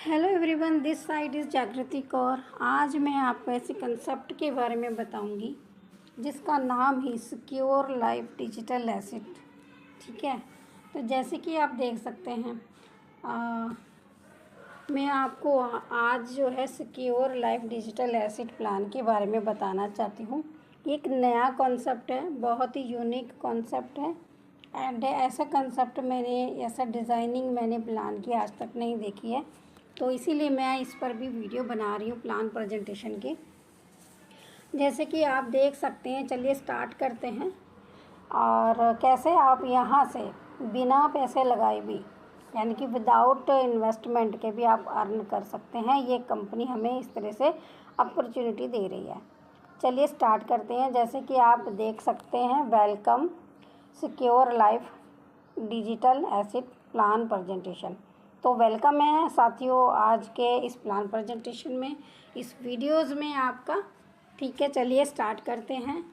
Hello everyone, this side is जागृति कौर। आज मैं आपको ऐसे कंसेप्ट के बारे में बताऊंगी जिसका नाम ही सिक्योर लाइफ डिजिटल एसेट। ठीक है, तो जैसे कि आप देख सकते हैं मैं आपको आज जो है secure life digital asset plan के बारे में बताना चाहती हूँ। एक नया कॉन्सेप्ट है, बहुत ही यूनिक कॉन्सेप्ट है एंड ऐसा कंसेप्ट ऐसा डिज़ाइनिंग मैंने प्लान की आज तक नहीं देखी है, तो इसीलिए मैं इस पर भी वीडियो बना रही हूँ प्लान प्रेजेंटेशन के। जैसे कि आप देख सकते हैं, चलिए स्टार्ट करते हैं। और कैसे आप यहाँ से बिना पैसे लगाए भी, यानी कि विदाउट इन्वेस्टमेंट के भी आप अर्न कर सकते हैं। ये कंपनी हमें इस तरह से अपॉर्चुनिटी दे रही है। चलिए स्टार्ट करते हैं। जैसे कि आप देख सकते हैं, welcome secure life digital asset plan presentation. तो वेलकम है साथियों आज के इस प्लान प्रेजेंटेशन में, इस वीडियोज़ में आपका। ठीक है, चलिए स्टार्ट करते हैं।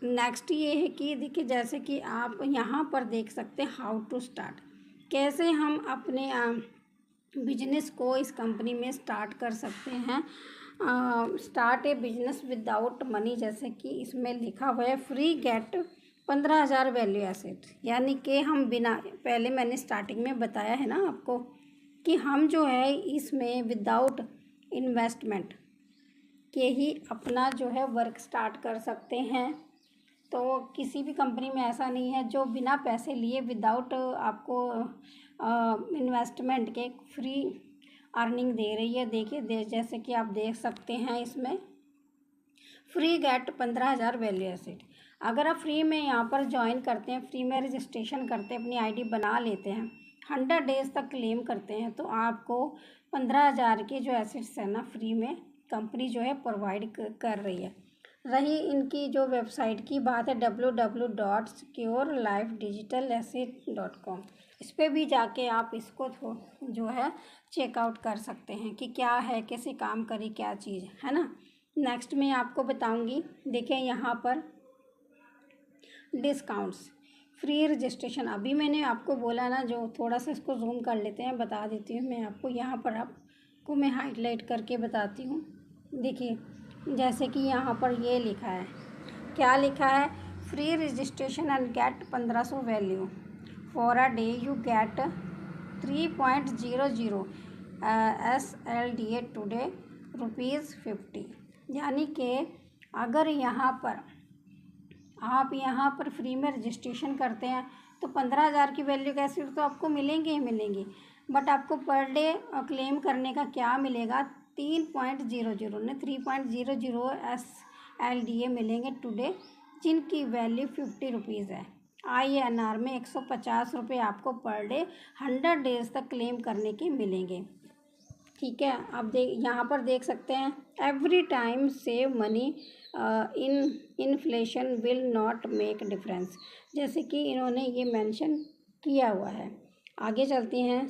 नेक्स्ट ये है कि देखिए, जैसे कि आप यहाँ पर देख सकते हैं हाउ टू स्टार्ट, कैसे हम अपने बिजनेस को इस कंपनी में स्टार्ट कर सकते हैं। स्टार्ट ए बिजनेस विदाउट मनी, जैसे कि इसमें लिखा हुआ है फ्री गेट 15,000 वैल्यू एसेट, यानी कि हम बिना, पहले मैंने स्टार्टिंग में बताया है ना आपको कि हम जो है इसमें विदाउट इन्वेस्टमेंट के ही अपना जो है वर्क स्टार्ट कर सकते हैं। तो किसी भी कंपनी में ऐसा नहीं है जो बिना पैसे लिए विदाउट आपको इन्वेस्टमेंट के फ्री अर्निंग दे रही है। देखिए जैसे कि आप देख सकते हैं, इसमें फ्री गेट 15,000 वैल्यू एसेट। अगर आप फ्री में यहाँ पर ज्वाइन करते हैं, फ्री में रजिस्ट्रेशन करते हैं, अपनी आईडी बना लेते हैं, 100 डेज़ तक क्लेम करते हैं, तो आपको 15,000 के जो एसेट्स हैं ना फ्री में कंपनी जो है प्रोवाइड कर रही है। रही इनकी जो वेबसाइट की बात है, www.secureLifeDigitalAsset.com, इस पर भी जाके आप इसको जो है चेकआउट कर सकते हैं कि क्या है, कैसे काम करे, क्या चीज़ है ना। नेक्स्ट मैं आपको बताऊंगी। देखिए यहाँ पर डिस्काउंट्स, फ्री रजिस्ट्रेशन, अभी मैंने आपको बोला ना, जो थोड़ा सा इसको जूम कर लेते हैं, बता देती हूँ मैं आपको। यहाँ पर आपको मैं हाईलाइट करके बताती हूँ। देखिए जैसे कि यहाँ पर ये लिखा है, क्या लिखा है, free registration and get 1500 value for a day, you get 3.00 SLDA today ₹50। यानी कि अगर आप यहाँ पर फ्री में रजिस्ट्रेशन करते हैं तो 15,000 की वैल्यू कैसे तो आपको मिलेंगे ही मिलेंगी, बट आपको पर डे क्लेम करने का क्या मिलेगा, 3.00 SLDA मिलेंगे टुडे, जिनकी वैल्यू ₹50 है। INR में 150 रुपये आपको पर डे 100 डेज़ तक क्लेम करने के मिलेंगे। ठीक है, आप यहाँ पर देख सकते हैं, every time save money in inflation will not make difference, जैसे कि इन्होंने ये मेंशन किया हुआ है। आगे चलते हैं,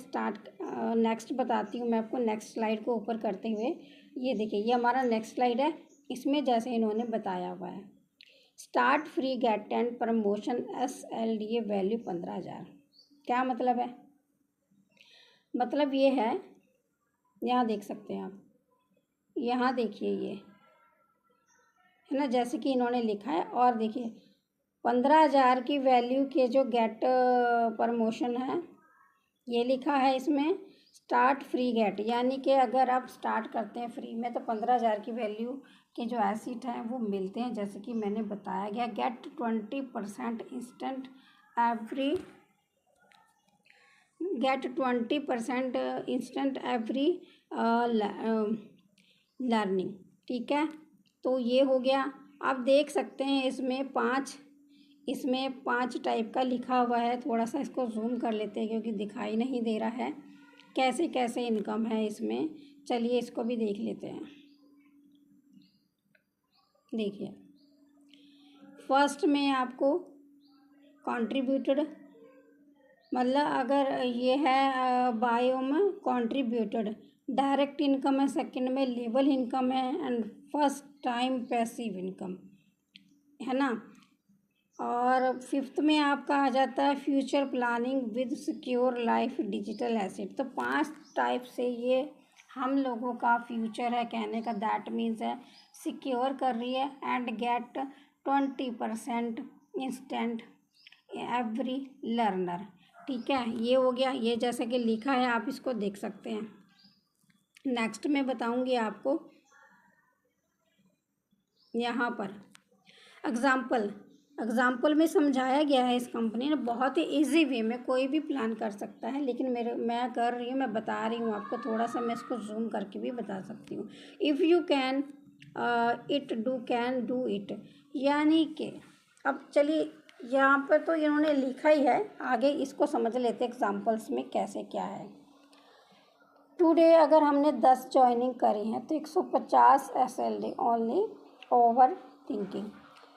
नेक्स्ट बताती हूँ मैं आपको। नेक्स्ट स्लाइड को ऊपर करते हुए, ये देखिए, ये हमारा नेक्स्ट स्लाइड है। इसमें जैसे इन्होंने बताया हुआ है, start free get 10 promotion SLDA value 15,000। क्या मतलब है? मतलब ये है, यहाँ देख सकते हैं आप, यहाँ देखिए ये है ना, जैसे कि इन्होंने लिखा है। और देखिए 15,000 की वैल्यू के जो गेट प्रमोशन है, ये लिखा है इसमें स्टार्ट फ्री गेट, यानी कि अगर आप स्टार्ट करते हैं फ्री में तो 15,000 की वैल्यू के जो एसेट हैं वो मिलते हैं, जैसे कि मैंने बताया गया। Get 20% instant every learning. ठीक है, तो ये हो गया। आप देख सकते हैं इसमें पाँच टाइप का लिखा हुआ है। थोड़ा सा इसको जूम कर लेते हैं क्योंकि दिखाई नहीं दे रहा है कैसे कैसे इनकम है इसमें। चलिए इसको भी देख लेते हैं। देखिए फर्स्ट में आपको कंट्रीब्यूटेड, मतलब अगर ये है बायो में कंट्रीब्यूटेड, डायरेक्ट इनकम है, सेकंड में लेवल इनकम है, and first time passive income है ना। और फिफ्थ में आपका आ जाता है future planning with secure life digital asset. तो 5 टाइप से ये हम लोगों का फ्यूचर है कहने का दैट मीन्स है सिक्योर कर रही है and get 20% instant every learner. ठीक है, ये हो गया, ये जैसे कि लिखा है आप इसको देख सकते हैं। नेक्स्ट मैं बताऊंगी आपको यहाँ पर एग्जाम्पल में समझाया गया है इस कंपनी ने बहुत ही इजी वे में, कोई भी प्लान कर सकता है, लेकिन मैं कर रही हूँ, मैं बता रही हूँ आपको, थोड़ा सा मैं इसको जूम करके भी बता सकती हूँ। If you can it do can do it, यानी कि अब चलिए यहाँ पर तो इन्होंने लिखा ही है, आगे इसको समझ लेते एग्जाम्पल्स में कैसे क्या है। टुडे अगर हमने 10 ज्वाइनिंग करी हैं तो 150 SLD only over thinking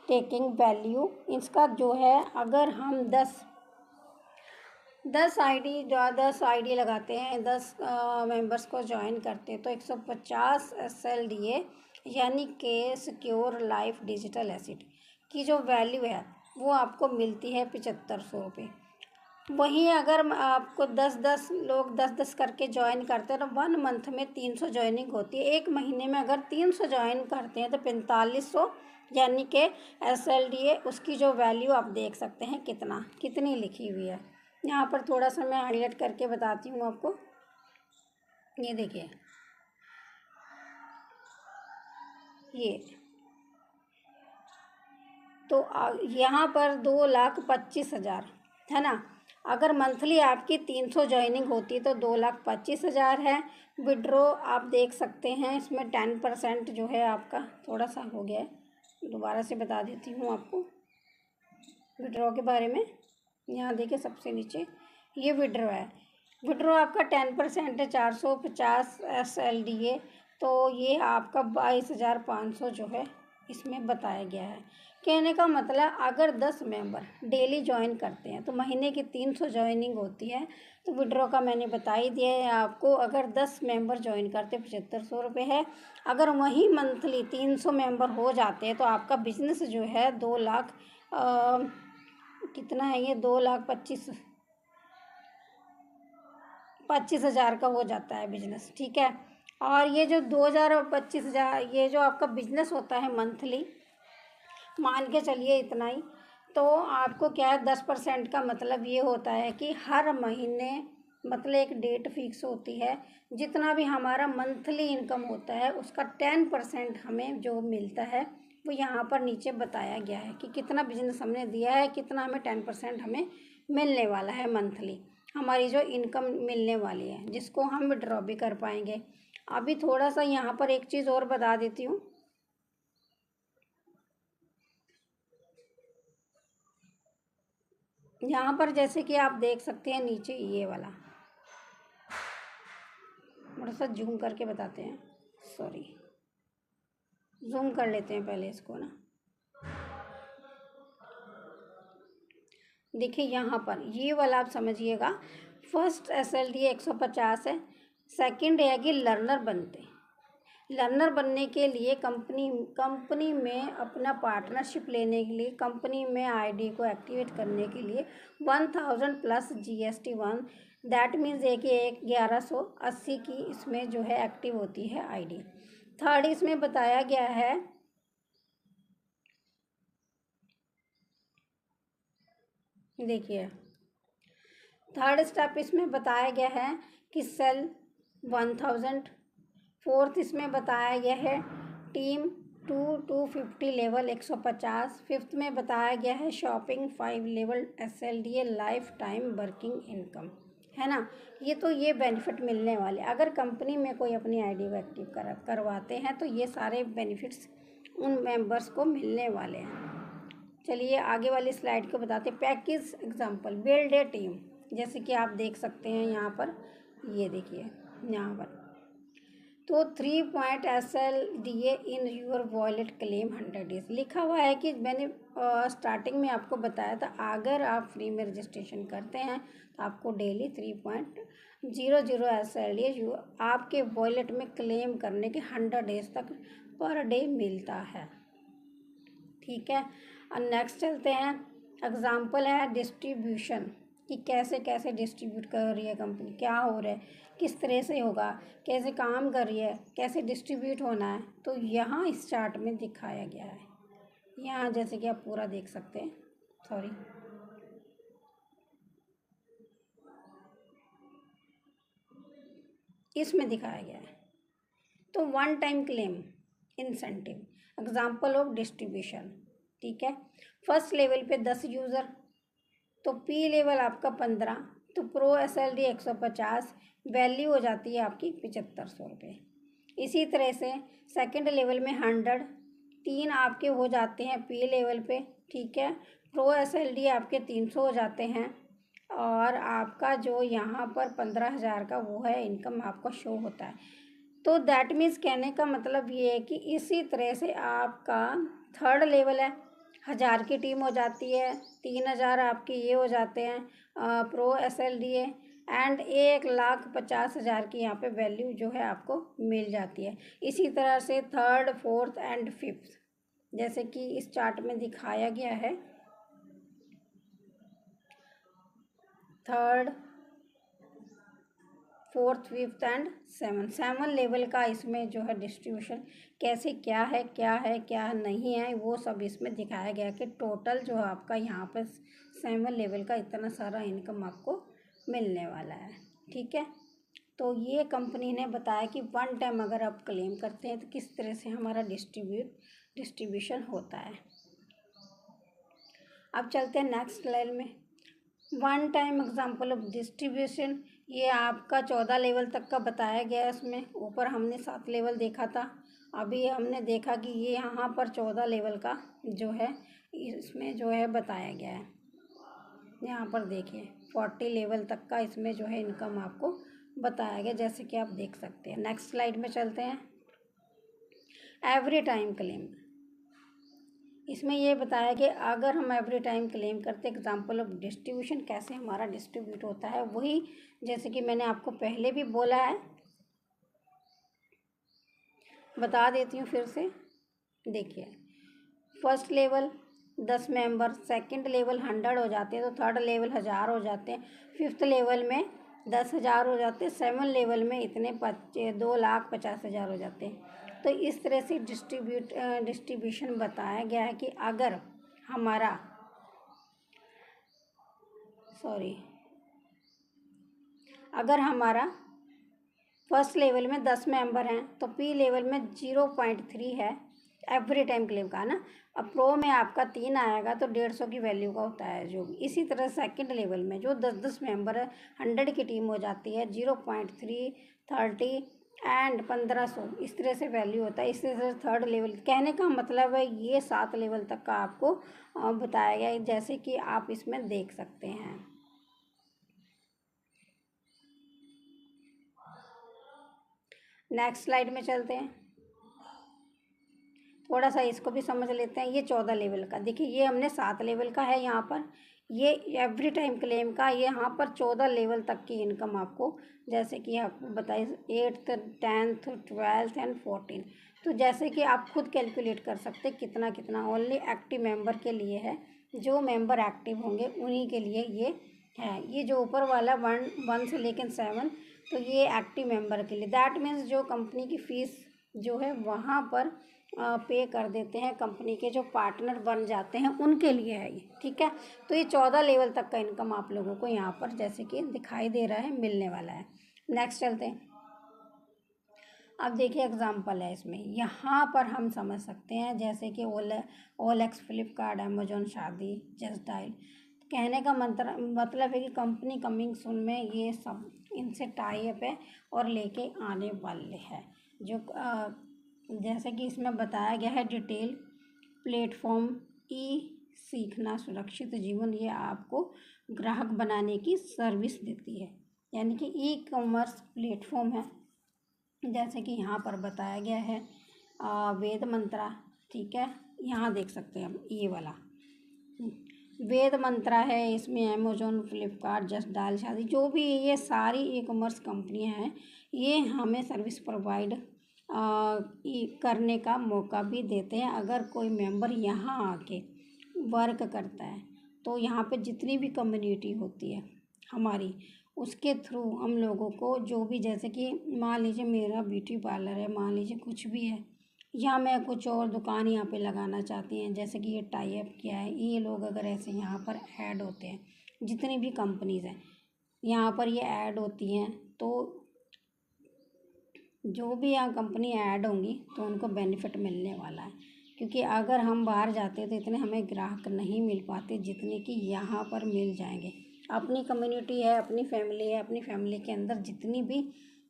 taking value. इसका जो है अगर हम 10 आईडी लगाते हैं, 10 मेंबर्स को ज्वाइन करते हैं तो 150 SLDA यानी कि सिक्योर लाइफ डिजिटल एसेट की जो वैल्यू है वो आपको मिलती है 7500 रुपये। वहीं अगर आपको 10 लोग 10 करके ज्वाइन करते हैं तो 1 मंथ में 300 ज्वाइनिंग होती है। एक महीने में अगर 300 ज्वाइन करते हैं तो 4500 यानी कि SLDA उसकी जो वैल्यू आप देख सकते हैं कितनी लिखी हुई है। यहाँ पर थोड़ा सा मैं हाईलाइट करके बताती हूँ आपको, ये देखिए, ये तो यहाँ पर 2,25,000 है ना। अगर मंथली आपकी 300 ज्वाइनिंग होती है तो 2,25,000 है। विड्रॉ आप देख सकते हैं, इसमें 10% जो है आपका थोड़ा सा हो गया है, दोबारा से बता देती हूँ आपको विड्रॉ के बारे में। यहाँ देखिए सबसे नीचे ये विड्रॉ है, विड्रॉ आपका 10% है 450 SLDA, तो ये आपका 22,500 जो है इसमें बताया गया है। कहने का मतलब अगर 10 मेंबर डेली ज्वाइन करते हैं तो महीने की 300 ज्वाइनिंग होती है, तो विड्रॉ का मैंने बता ही दिया है आपको। अगर 10 मेंबर ज्वाइन करते 7500 रुपये है। अगर वही मंथली 300 मेंबर हो जाते हैं तो आपका बिजनेस जो है 2 लाख कितना है ये 2,25,000 का हो जाता है बिजनेस। ठीक है, और ये जो 2,000 और 25,000 ये जो आपका बिजनेस होता है मंथली, मान के चलिए इतना ही, तो आपको क्या है 10% का मतलब ये होता है कि हर महीने मतलब एक डेट फिक्स होती है, जितना भी हमारा मंथली इनकम होता है उसका 10% हमें जो मिलता है वो यहाँ पर नीचे बताया गया है कि कितना बिजनेस हमने दिया है, कितना हमें 10% हमें मिलने वाला है मंथली, हमारी जो इनकम मिलने वाली है, जिसको हम विड्रॉ भी कर पाएंगे। अभी थोड़ा सा यहाँ पर एक चीज़ और बता देती हूँ, यहाँ पर जैसे कि आप देख सकते हैं नीचे ये वाला, थोड़ा सा जूम करके बताते हैं, सॉरी जूम कर लेते हैं पहले इसको ना। देखिए यहाँ पर ये वाला आप समझिएगा, फर्स्ट SLDA 150 है। सेकंड है कि लर्नर बनने के लिए कंपनी में अपना पार्टनरशिप लेने के लिए, कंपनी में आईडी को एक्टिवेट करने के लिए 1000 प्लस GST 1, दैट मीन्स एक 1180 की इसमें जो है एक्टिव होती है आईडी। थर्ड इसमें बताया गया है, देखिए थर्ड स्टेप इसमें बताया गया है कि सेल 1000। फोर्थ इसमें बताया गया है टीम 250 लेवल 150। फिफ्थ में बताया गया है shopping 5 level SLDA life time working income, है ना। ये बेनिफिट मिलने वाले, अगर कंपनी में कोई अपनी आईडी को एक्टिव करवाते हैं तो ये सारे बेनिफिट्स उन मेंबर्स को मिलने वाले हैं। चलिए आगे वाली स्लाइड को बताते हैं। Package example build a team, जैसे कि आप देख सकते हैं यहाँ पर, ये देखिए यहाँ पर, तो 3 point SLDA in your wallet claim 100 days लिखा हुआ है कि मैंने स्टार्टिंग में आपको बताया था, अगर आप फ्री में रजिस्ट्रेशन करते हैं तो आपको डेली 3.00 SLDA आपके वॉलेट में क्लेम करने के 100 डेज तक पर डे मिलता है। ठीक है, और नेक्स्ट चलते हैं। एग्जाम्पल है डिस्ट्रीब्यूशन कि कैसे कैसे डिस्ट्रीब्यूट कर रही है कंपनी, क्या हो रहा है, किस तरह से होगा, कैसे काम कर रही है, कैसे डिस्ट्रीब्यूट होना है, तो यहाँ इस चार्ट में दिखाया गया है। यहाँ जैसे कि आप पूरा देख सकते हैं, सॉरी, इसमें दिखाया गया है। तो one time claim incentive, example of distribution, ठीक है। फर्स्ट लेवल पे 10 यूज़र, तो पी लेवल आपका 15, तो प्रो SLD 150, वैल्यू हो जाती है आपकी 7500 रुपये। इसी तरह से सेकंड लेवल में 100, 3 आपके हो जाते हैं पी लेवल पे, ठीक है। प्रो SLD आपके 300 हो जाते हैं, और आपका जो यहाँ पर 15,000 का वो है इनकम आपका शो होता है। तो दैट मीन्स कहने का मतलब ये है कि इसी तरह से आपका थर्ड लेवल है, 1000 की टीम हो जाती है, 3000 आपके ये हो जाते हैं प्रो SLD एंड 1,50,000 की यहाँ पे वैल्यू जो है आपको मिल जाती है। इसी तरह से थर्ड, फोर्थ एंड फिफ्थ, जैसे कि इस चार्ट में दिखाया गया है, third, fourth, fifth and seven level का इसमें जो है डिस्ट्रीब्यूशन कैसे क्या है क्या नहीं है, वो सब इसमें दिखाया गया कि टोटल जो आपका यहाँ पर 7 लेवल का इतना सारा इनकम आपको मिलने वाला है, ठीक है। तो ये कंपनी ने बताया कि वन टाइम अगर आप क्लेम करते हैं तो किस तरह से हमारा डिस्ट्रीब्यूशन होता है। अब चलते हैं नेक्स्ट स्लाइड में। One time example of distribution, ये आपका 14 लेवल तक का बताया गया है। इसमें ऊपर हमने 7 लेवल देखा था, अभी हमने देखा कि ये यहाँ पर 14 लेवल का जो है इसमें जो है बताया गया है। यहाँ पर देखिए 40 लेवल तक का इसमें जो है इनकम आपको बताया गया, जैसे कि आप देख सकते हैं। नेक्स्ट स्लाइड में चलते हैं। एवरी टाइम क्लेम, इसमें ये बताया कि अगर हम एवरी टाइम क्लेम करते, एग्जाम्पल ऑफ डिस्ट्रीब्यूशन, कैसे हमारा डिस्ट्रीब्यूट होता है, वही जैसे कि मैंने आपको पहले भी बोला है, बता देती हूँ फिर से। देखिए first level 10 member, second level 100 हो जाते हैं, तो थर्ड लेवल 1000 हो जाते हैं, फिफ्थ लेवल में 10,000 हो जाते हैं, 7 लेवल में इतने 2,50,000 हो जाते हैं। तो इस तरह से डिस्ट्रीब्यूशन बताया गया है कि अगर हमारा अगर हमारा फर्स्ट लेवल में 10 मेंबर हैं तो पी लेवल में 0.3 है एवरी टाइम क्लेम का ना। अब प्रो में आपका 3 आएगा तो 150 की वैल्यू का होता है जो भी। इसी तरह सेकंड लेवल में जो 10 मेंबर है, 100 की टीम हो जाती है, 0.3, 30 एंड 1500, इस तरह से वैल्यू होता है। इस तरह से थर्ड लेवल, कहने का मतलब है ये 7 लेवल तक का आपको बताया गया है, जैसे कि आप इसमें देख सकते हैं। नेक्स्ट स्लाइड में चलते हैं, थोड़ा सा इसको भी समझ लेते हैं। ये 14 लेवल का, देखिए ये हमने 7 लेवल का है यहाँ पर, ये एवरी टाइम क्लेम का यहाँ पर 14 लेवल तक की इनकम आपको, जैसे कि आपको बताइए 8th, 10th, 12th एंड 14। तो जैसे कि आप खुद कैलकुलेट कर सकते कितना कितना, ओनली एक्टिव मेंबर के लिए है, जो मेंबर एक्टिव होंगे उन्हीं के लिए ये है। ये जो ऊपर वाला 1 से लेकर 7, तो ये एक्टिव मेंबर के लिए, दैट मीन्स जो कंपनी की फ़ीस जो है वहाँ पर पे कर देते हैं, कंपनी के जो पार्टनर बन जाते हैं उनके लिए है ये, ठीक है। तो ये 14 लेवल तक का इनकम आप लोगों को यहाँ पर जैसे कि दिखाई दे रहा है मिलने वाला है। नेक्स्ट चलते हैं। अब देखिए एग्जांपल है इसमें, यहाँ पर हम समझ सकते हैं जैसे कि OLX, फ्लिपकार्ट, अमेजोन, शादी, जस्ट डायल। कहने का मतलब है कि कंपनी कमिंग सून में ये सब इनसे टाई अप है और लेके आने वाले हैं। जो जैसे कि इसमें बताया गया है डिटेल प्लेटफॉर्म सीखना सुरक्षित जीवन, ये आपको ग्राहक बनाने की सर्विस देती है, यानी कि ई-कॉमर्स प्लेटफॉर्म है। जैसे कि यहाँ पर बताया गया है वेद मंत्रा, ठीक है, यहाँ देख सकते हैं हम ये वाला वेद मंत्रा है, इसमें अमेजोन, फ्लिपकार्ट, जस्ट डायल, शादी, जो भी ये सारी ई-कॉमर्स कंपनियाँ हैं, ये हमें सर्विस प्रोवाइड करने का मौका भी देते हैं। अगर कोई मेंबर यहाँ आके वर्क करता है तो यहाँ पे जितनी भी कम्युनिटी होती है हमारी, उसके थ्रू हम लोगों को जो भी, जैसे कि मान लीजिए मेरा ब्यूटी पार्लर है, मान लीजिए कुछ भी है, या मैं कुछ और दुकान यहाँ पे लगाना चाहती हैं, जैसे कि ये टाई अप किया है, ये लोग अगर ऐसे यहाँ पर ऐड होते हैं, जितनी भी कंपनीज़ हैं यहाँ पर ये ऐड होती हैं, तो जो भी यहाँ कंपनी ऐड होंगी तो उनको बेनिफिट मिलने वाला है। क्योंकि अगर हम बाहर जाते तो इतने हमें ग्राहक नहीं मिल पाते जितने कि यहाँ पर मिल जाएंगे। अपनी कम्युनिटी है, अपनी फैमिली है, अपनी फैमिली के अंदर जितनी भी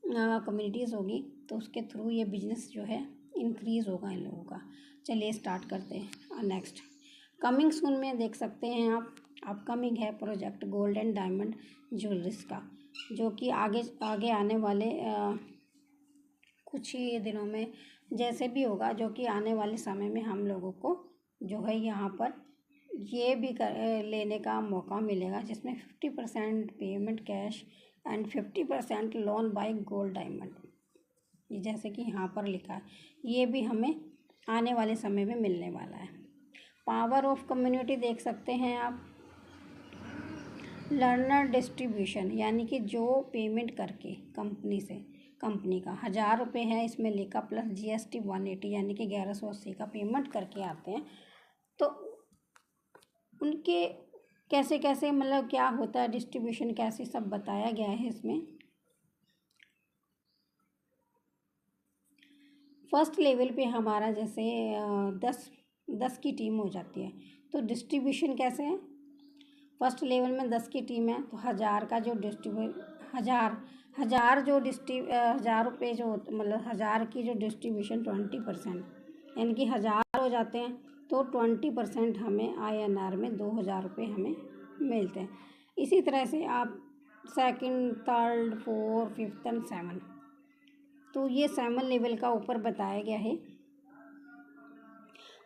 कम्युनिटीज़ होगी तो उसके थ्रू ये बिजनेस जो है इंक्रीज़ होगा इन लोगों का। चलिए स्टार्ट करते हैं। नेक्स्ट कमिंग सून में देख सकते हैं आप, अपकमिंग है project gold and diamond jewelleries का, जो कि आगे आगे आने वाले कुछ ही दिनों में जैसे भी होगा, जो कि आने वाले समय में हम लोगों को जो है यहाँ पर ये भी लेने का मौका मिलेगा, जिसमें 50% payment cash and 50% loan by gold diamond, ये जैसे कि यहाँ पर लिखा है, ये भी हमें आने वाले समय में मिलने वाला है। पावर ऑफ कम्युनिटी देख सकते हैं आप, लर्नर डिस्ट्रीब्यूशन, यानी कि जो पेमेंट करके कंपनी से, कंपनी का 1000 रुपये है इसमें लिखा प्लस GST 180 यानी कि 1180 का पेमेंट करके आते हैं, तो उनके कैसे कैसे मतलब क्या होता है डिस्ट्रीब्यूशन कैसे, सब बताया गया है इसमें। फर्स्ट लेवल पे हमारा जैसे 10 की टीम हो जाती है, तो डिस्ट्रीब्यूशन कैसे है, फर्स्ट लेवल में 10 की टीम है तो 1000 का जो हजार जो 1000 रुपये जो मतलब 1000 की जो डिस्ट्रीब्यूशन 20%, यानी कि 1000 हो जाते हैं तो 20% हमें INR में 2000 रुपये हमें मिलते हैं। इसी तरह से आप second, third, fourth, fifth and 7, तो ये 7 लेवल का ऊपर बताया गया है।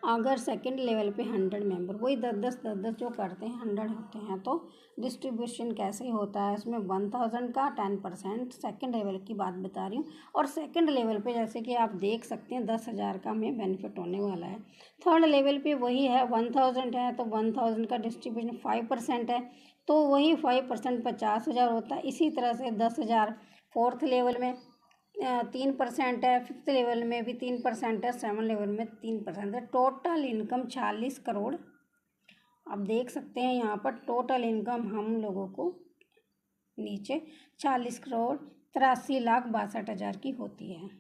अगर सेकंड लेवल पे 100 मेंबर वही 10 जो करते हैं 100 होते हैं, तो डिस्ट्रीब्यूशन कैसे होता है, इसमें 1000 का 10%, सेकंड लेवल की बात बता रही हूँ। और सेकंड लेवल पे जैसे कि आप देख सकते हैं 10,000 का हमें बेनिफिट होने वाला है। थर्ड लेवल पे वही है 1000 है तो 1000 का डिस्ट्रीब्यूशन 5% है, तो वही 5% 50,000 होता है। इसी तरह से 10,000 फोर्थ लेवल में 3% है, फिफ्थ लेवल में भी 3% है, 7 लेवल में 3% है। Total income 40 crore. आप देख सकते हैं यहाँ पर टोटल इनकम हम लोगों को नीचे 40,63,62,हजार की होती है।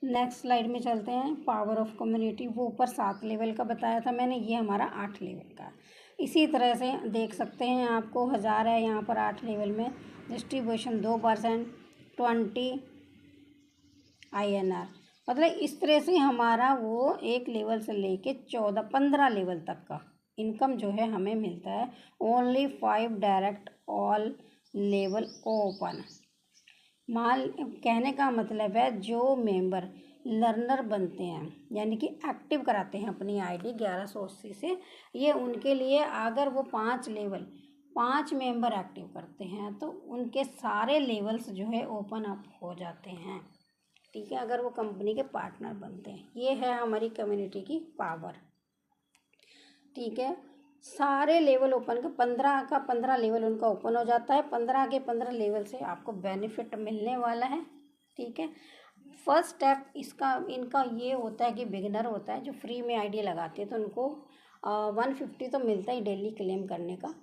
नेक्स्ट स्लाइड में चलते हैं। पावर ऑफ कम्युनिटी वो ऊपर 7 लेवल का बताया था मैंने, ये हमारा 8 लेवल का। इसी तरह से देख सकते हैं आपको 1000 है यहाँ पर 8 लेवल में, डिस्ट्रीब्यूशन 2% 20 INR, मतलब इस तरह से हमारा वो एक लेवल से लेके 15 लेवल तक का इनकम जो है हमें मिलता है। Only 5 direct all level open. मान कहने का मतलब है जो मेंबर लर्नर बनते हैं यानी कि एक्टिव कराते हैं अपनी ID 1180 से, ये उनके लिए अगर वो 5 मेंबर एक्टिव करते हैं तो उनके सारे लेवल्स जो है ओपन अप हो जाते हैं। ठीक है, अगर वो कंपनी के पार्टनर बनते हैं। ये है हमारी कम्युनिटी की पावर। ठीक है, सारे लेवल ओपन का 15 लेवल उनका ओपन हो जाता है। 15 के 15 लेवल से आपको बेनिफिट मिलने वाला है। ठीक है, फर्स्ट स्टेप इनका ये होता है कि बिगिनर होता है जो फ्री में ID लगाते हैं तो उनको 150 तो मिलता ही डेली क्लेम करने का।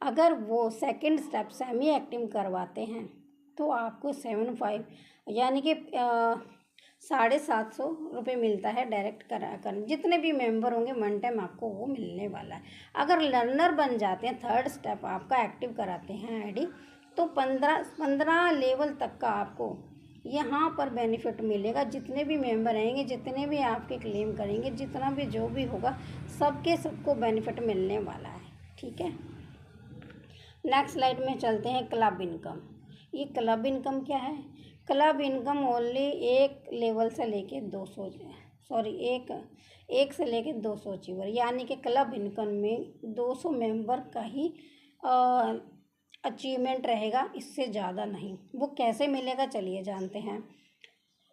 अगर वो सेकंड स्टेप सेमी एक्टिव करवाते हैं तो आपको 75 यानी कि 750 रुपये मिलता है डायरेक्ट कर जितने भी मेंबर होंगे 1 टाइम आपको वो मिलने वाला है। अगर लर्नर बन जाते हैं, थर्ड स्टेप आपका एक्टिव कराते हैं ID, तो 15 लेवल तक का आपको यहाँ पर बेनिफिट मिलेगा। जितने भी मेंबर रहेंगे, जितने भी आपके क्लेम करेंगे, जितना भी जो भी होगा, सबको बेनिफिट मिलने वाला है। ठीक है, नेक्स्ट स्लाइड में चलते हैं। Club income. ये क्लब इनकम क्या है? क्लब इनकम ओनली एक लेवल से लेके 200 एक से लेके 200 अचीवर, यानी कि क्लब इनकम में 200 मेंबर का ही अचीवमेंट रहेगा, इससे ज़्यादा नहीं। वो कैसे मिलेगा चलिए जानते हैं।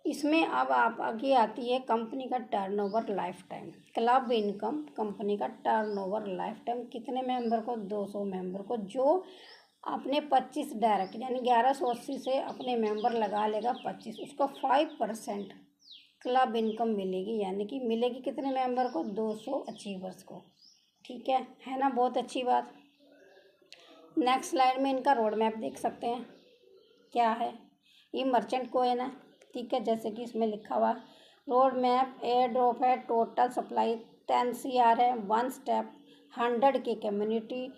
इसमें अब आप आगे आती है कंपनी का turnover life time. Club income company का टर्नओवर लाइफ टाइम कितने मेंबर को? 200 मेंबर को, जो अपने 25 डायरेक्ट यानी 1180 से अपने मेंबर लगा लेगा 25, उसको 5% क्लब इनकम मिलेगी, यानी कि मिलेगी कितने मेंबर को, 200 अचीवर्स को। ठीक है ना, बहुत अच्छी बात। नेक्स्ट स्लाइड में इनका रोड मैप देख सकते हैं क्या है। ये मर्चेंट कोइन है, ठीक है, जैसे कि इसमें लिखा हुआ रोड मैप एयर ड्रॉप है, टोटल सप्लाई 10 CR है, 1 स्टेप 100 के community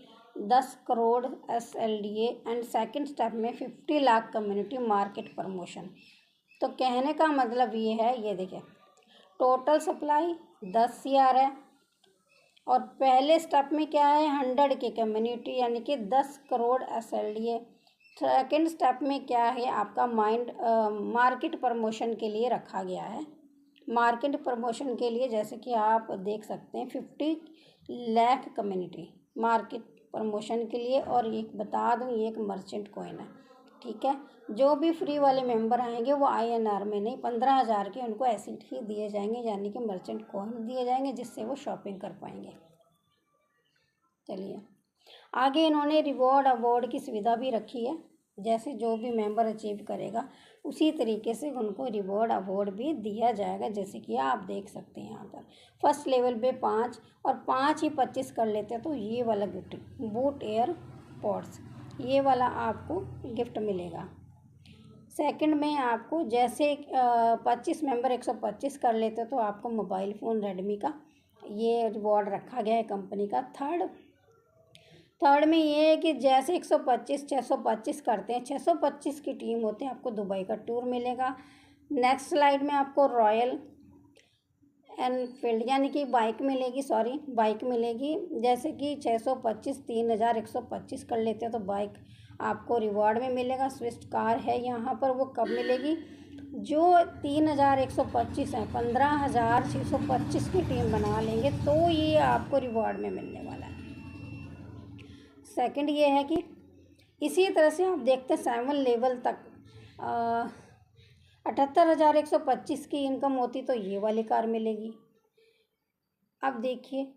10 crore SLDA and second step में 50 लाख कम्युनिटी मार्केट प्रमोशन। तो कहने का मतलब ये है, ये देखिए टोटल सप्लाई 10 CR है और पहले स्टेप में क्या है 100 के कम्युनिटी यानी कि 10 करोड़ SLDA। सेकेंड स्टेप में क्या है आपका मार्केट प्रमोशन के लिए रखा गया है। मार्केट प्रमोशन के लिए जैसे कि आप देख सकते हैं 50 लाख कम्युनिटी मार्केट प्रमोशन के लिए। और एक बता दूं ये एक मर्चेंट कॉइन है, ठीक है। जो भी फ्री वाले मेंबर आएंगे वो INR में नहीं 15,000 के उनको एसिड ही दिए जाएंगे, यानी कि मर्चेंट कॉइन दिए जाएंगे जिससे वो शॉपिंग कर पाएंगे। चलिए आगे इन्होंने रिवॉर्ड अवार्ड की सुविधा भी रखी है, जैसे जो भी मेंबर अचीव करेगा उसी तरीके से उनको रिवॉर्ड अवार्ड भी दिया जाएगा, जैसे कि आप देख सकते हैं यहाँ पर। फर्स्ट लेवल पे 5 और 5 ही 25 कर लेते हैं तो ये वाला गिफ्ट बूट एयर पॉड्स ये वाला आपको गिफ्ट मिलेगा। सेकंड में आपको जैसे 25 मेंबर 125 कर लेते हो तो आपको मोबाइल फ़ोन रेडमी का ये रिवॉर्ड रखा गया है कंपनी का। थर्ड में ये है कि जैसे 125 625 करते हैं, 625 की टीम होते हैं, आपको दुबई का टूर मिलेगा। नेक्स्ट स्लाइड में आपको रॉयल एनफील्ड यानी कि बाइक मिलेगी। जैसे कि 625 3125 कर लेते हैं तो बाइक आपको रिवॉर्ड में मिलेगा। स्विफ्ट कार है यहाँ पर, वो कब मिलेगी, जो 3125 है 15,625 की टीम बना लेंगे तो ये आपको रिवॉर्ड में मिलने वाला है। सेकंड ये है कि इसी तरह से आप देखते हैं 7 लेवल तक 78,125 की इनकम होती तो ये वाली कार मिलेगी। अब देखिए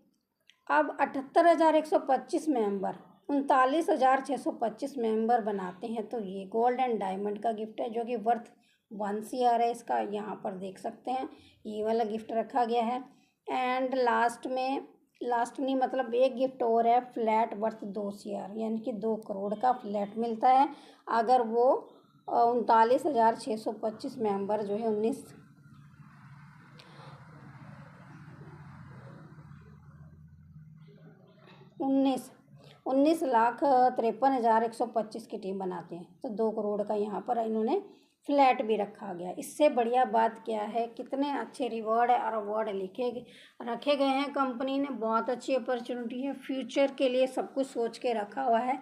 अब 78,125 मेंबर 39,625 मेंबर बनाते हैं तो ये गोल्ड एंड डायमंड का गिफ्ट है जो कि वर्थ 1 CR है इसका, यहाँ पर देख सकते हैं ये वाला गिफ्ट रखा गया है। एंड लास्ट नहीं मतलब एक गिफ्ट और है, फ्लैट वर्थ 2 CR यानी कि 2 करोड़ का फ्लैट मिलता है अगर वो 39,625 मेंबर जो है 19,53,125 की टीम बनाते हैं तो 2 करोड़ का यहाँ पर इन्होंने फ्लैट भी रखा गया। इससे बढ़िया बात क्या है, कितने अच्छे रिवॉर्ड और अवार्ड रखे गए हैं। कंपनी ने बहुत अच्छी अपॉर्चुनिटी है, फ्यूचर के लिए सब कुछ सोच के रखा हुआ है।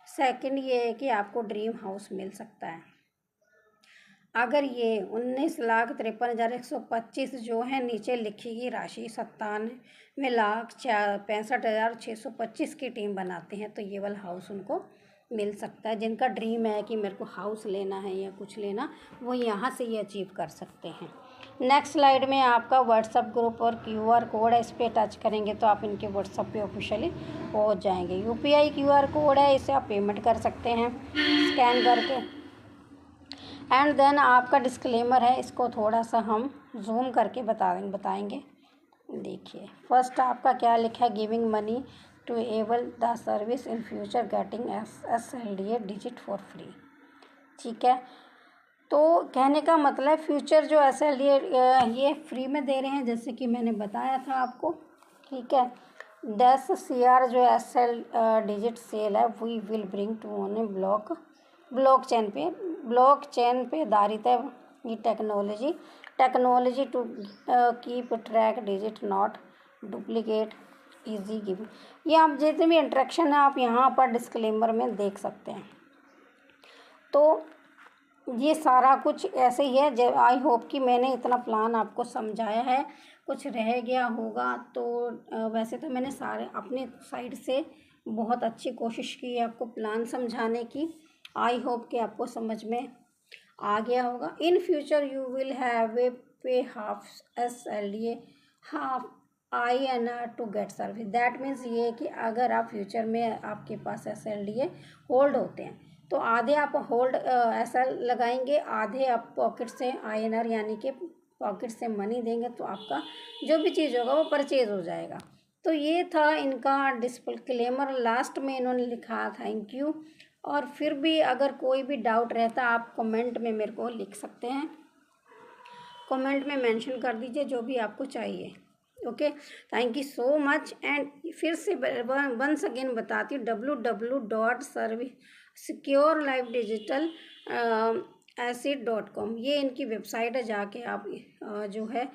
सेकंड ये है कि आपको ड्रीम हाउस मिल सकता है अगर ये 19,53,125 जो है नीचे लिखी गई राशि 97,65,625 की टीम बनाते हैं तो ये वाला हाउस उनको मिल सकता है। जिनका ड्रीम है कि मेरे को हाउस लेना है या कुछ लेना, वो यहाँ से ये अचीव कर सकते हैं। नेक्स्ट स्लाइड में आपका व्हाट्सअप ग्रुप और QR कोड है, इस पर टच करेंगे तो आप इनके व्हाट्सअप पे ऑफिशियली पहुँच जाएंगे। UPI QR कोड है, इसे आप पेमेंट कर सकते हैं स्कैन करके। एंड देन आपका डिस्क्लेमर है, इसको थोड़ा सा हम जूम करके बताएंगे। देखिए फर्स्ट आपका क्या लिखा है, giving money to able the service in future getting SLDA digit for free. ठीक है, तो कहने का मतलब फ्यूचर जो SLDA ये फ्री में दे रहे हैं, जैसे कि मैंने बताया था आपको। ठीक है, 10 CR जो SL डिजिट सेल है we will bring to on blockchain पे आधारित है ये technology to keep track digit not duplicate easy giving. ये आप जितने भी इंट्रैक्शन है आप यहाँ पर डिस्क्लेमर में देख सकते हैं। तो ये सारा कुछ ऐसे ही है। जब आई होप कि मैंने इतना प्लान आपको समझाया है, कुछ रह गया होगा तो वैसे तो मैंने सारे अपने साइड से बहुत अच्छी कोशिश की है आपको प्लान समझाने की। आई होप कि आपको समझ में आ गया होगा। In future you will have a pay half SLDA half INR to get service. That means ये कि अगर आप फ्यूचर में आपके पास SLDA होल्ड होते हैं तो आधे आप होल्ड ऐसा लगाएंगे, आधे आप पॉकेट से INR यानी कि पॉकेट से मनी देंगे तो आपका जो भी चीज़ होगा वो परचेज हो जाएगा। तो ये था इनका डिस्क्लेमर। लास्ट में इन्होंने लिखा थैंक यू। और फिर भी अगर कोई भी डाउट रहता आप कमेंट में मेरे को लिख सकते हैं, कमेंट में मेंशन कर दीजिए जो भी आपको चाहिए। Okay, thank you so much. And फिर से वंस अगेन बताती हूँ, www.securelifedigital.com ये इनकी वेबसाइट है, जाके आप जो है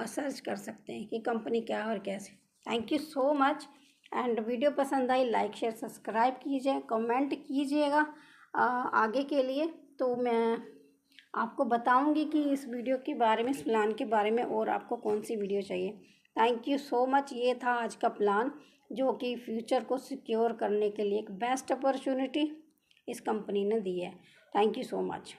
सर्च कर सकते हैं कि कंपनी क्या है और कैसे। Thank you so much. And video पसंद आई लाइक शेयर सब्सक्राइब कीजिए, कमेंट कीजिएगा आगे के लिए, तो मैं आपको बताऊंगी कि इस वीडियो के बारे में, इस प्लान के बारे में और आपको कौन सी वीडियो चाहिए। Thank you so much. ये था आज का प्लान जो कि फ्यूचर को सिक्योर करने के लिए एक बेस्ट अपॉर्चुनिटी इस कंपनी ने दी है। Thank you so much.